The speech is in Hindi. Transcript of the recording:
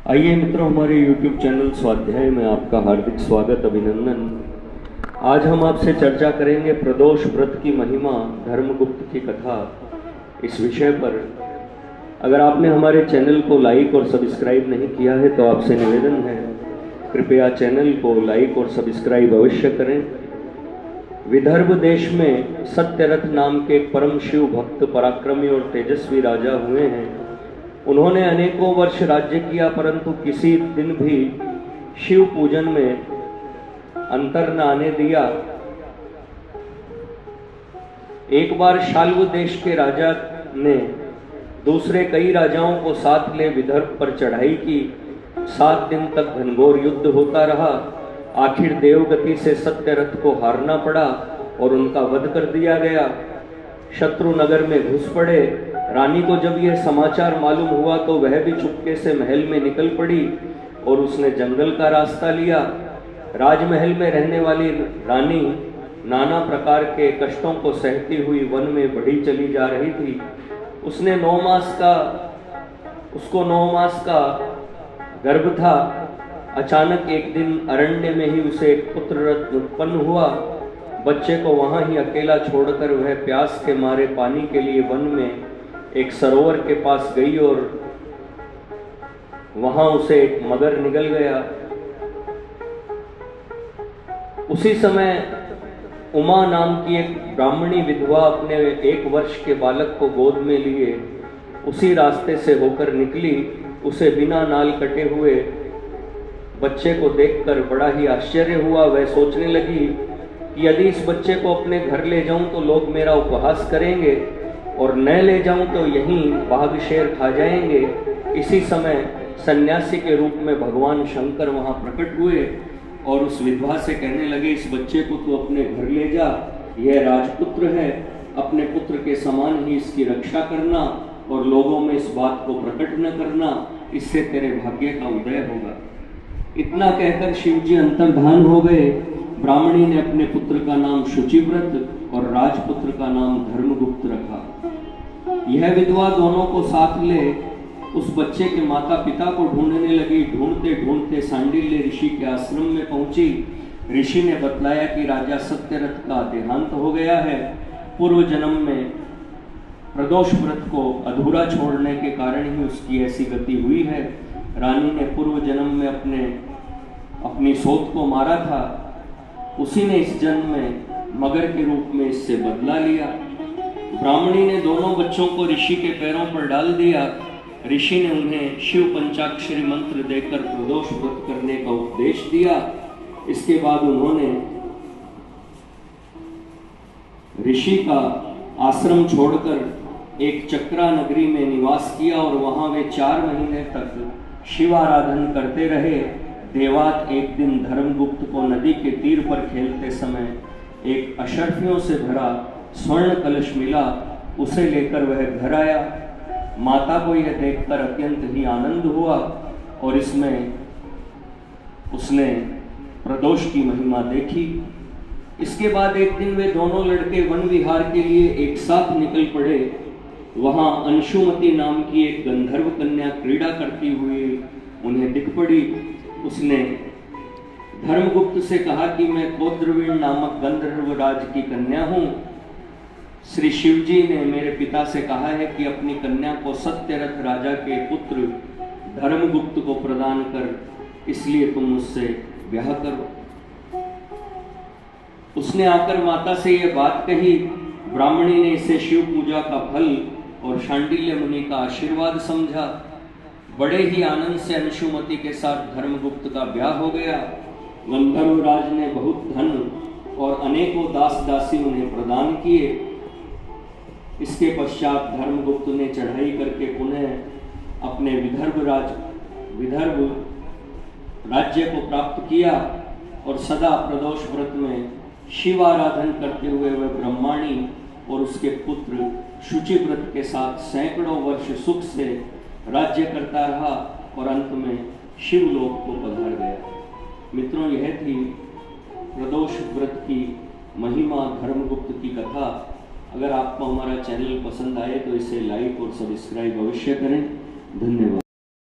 आइए मित्रों, हमारे YouTube चैनल स्वाध्याय में आपका हार्दिक स्वागत, अभिनंदन। आज हम आपसे चर्चा करेंगे प्रदोष व्रत की महिमा, धर्मगुप्त की कथा। इस विषय पर अगर आपने हमारे चैनल को लाइक और सब्सक्राइब नहीं किया है तो आपसे निवेदन है, कृपया चैनल को लाइक और सब्सक्राइब अवश्य करें। विदर्भ देश में सत्यरथ नाम के एक परम शिव भक्त, पराक्रमी और तेजस्वी राजा हुए हैं। उन्होंने अनेकों वर्ष राज्य किया, परंतु किसी दिन भी शिव पूजन में अंतर न आने दिया। एक बार शाल्व देश के राजा ने दूसरे कई राजाओं को साथ ले विदर्भ पर चढ़ाई की। 7 दिन तक घनघोर युद्ध होता रहा। आखिर देवगति से सत्यरथ को हारना पड़ा और उनका वध कर दिया गया। शत्रु नगर में घुस पड़े। रानी को जब यह समाचार मालूम हुआ तो वह भी चुपके से महल में निकल पड़ी और उसने जंगल का रास्ता लिया। राजमहल में रहने वाली रानी नाना प्रकार के कष्टों को सहती हुई वन में बढ़ी चली जा रही थी। उसको 9 मास का गर्भ था। अचानक एक दिन अरण्य में ही उसे एक पुत्र रत्न उत्पन्न हुआ। बच्चे को वहां ही अकेला छोड़कर वह प्यास के मारे पानी के लिए वन में एक सरोवर के पास गई और वहां उसे एक मगर निगल गया। उसी समय उमा नाम की एक ब्राह्मणी विधवा अपने 1 वर्ष के बालक को गोद में लिए उसी रास्ते से होकर निकली। उसे बिना नाल कटे हुए बच्चे को देखकर बड़ा ही आश्चर्य हुआ। वह सोचने लगी कि यदि इस बच्चे को अपने घर ले जाऊं तो लोग मेरा उपहास करेंगे और न ले जाऊं तो यहीं बाघ शेर खा जाएंगे। इसी समय सन्यासी के रूप में भगवान शंकर वहां प्रकट हुए और उस विधवा से कहने लगे, इस बच्चे को तू अपने घर ले जा, यह राजपुत्र है, अपने पुत्र के समान ही इसकी रक्षा करना और लोगों में इस बात को प्रकट न करना, इससे तेरे भाग्य का उदय होगा। इतना कहकर शिवजी अंतर्धान हो गए। ब्राह्मणी ने अपने पुत्र का नाम शुचिव्रत और राजपुत्र का नाम धर्मगुप्त रखा। यह विधवा दोनों को साथ ले उस बच्चे के माता पिता को ढूंढने लगी। ढूंढते ढूंढते सांडिल्य ऋषि के आश्रम में पहुंची। ऋषि ने बतलाया कि राजा सत्यरथ का देहांत हो गया है। पूर्व जन्म में प्रदोष व्रत को अधूरा छोड़ने के कारण ही उसकी ऐसी गति हुई है। रानी ने पूर्व जन्म में अपनी सोत को मारा था, उसी ने इस जन्म में मगर के रूप में इससे बदला लिया। ब्राह्मणी ने दोनों बच्चों को ऋषि के पैरों पर डाल दिया। ऋषि ने उन्हें शिव पंचाक्षरी मंत्र देकर प्रदोष व्रत करने का उपदेश दिया। इसके बाद उन्होंने ऋषि का आश्रम छोड़कर एक चक्रा नगरी में निवास किया और वहां वे 4 महीने तक शिव आराधन करते रहे। देवात एक दिन धर्मगुप्त को नदी के तीर पर खेलते समय एक अशर्फियों से भरा स्वर्ण कलश मिला। उसे लेकर वह घर आया। माता को यह देखकर अत्यंत ही आनंद हुआ और इसमें उसने प्रदोष की महिमा देखी। इसके बाद एक दिन वे दोनों लड़के वन विहार के लिए एक साथ निकल पड़े। वहां अंशुमती नाम की एक गंधर्व कन्या क्रीड़ा करती हुई उन्हें दिख पड़ी। उसने धर्मगुप्त से कहा कि मैं कोद्रवीण नामक गंधर्व राज की कन्या हूं। श्री शिवजी ने मेरे पिता से कहा है कि अपनी कन्या को सत्यरथ राजा के पुत्र धर्मगुप्त को प्रदान कर, इसलिए तुम मुझसे ब्याह करो। उसने आकर माता से यह बात कही। ब्राह्मणी ने इसे शिव पूजा का फल और शांडिल्य मुनि का आशीर्वाद समझा। बड़े ही आनंद से अंशुमती के साथ धर्मगुप्त का ब्याह हो गया। गंधर्व राज ने बहुत धन और अनेकों दास दासी उन्हें प्रदान किए। इसके पश्चात धर्मगुप्त ने चढ़ाई करके पुनः अपने विदर्भ राज्य को प्राप्त किया और सदा प्रदोष व्रत में शिव आराधन करते हुए वह ब्रह्माणी और उसके पुत्र शुचिव्रत के साथ सैकड़ों वर्ष सुख से राज्य करता रहा और अंत में शिवलोक को पधार गया। मित्रों, यह थी प्रदोष व्रत की महिमा, धर्मगुप्त की कथा। अगर आपको हमारा चैनल पसंद आए तो इसे लाइक और सब्सक्राइब अवश्य करें। धन्यवाद।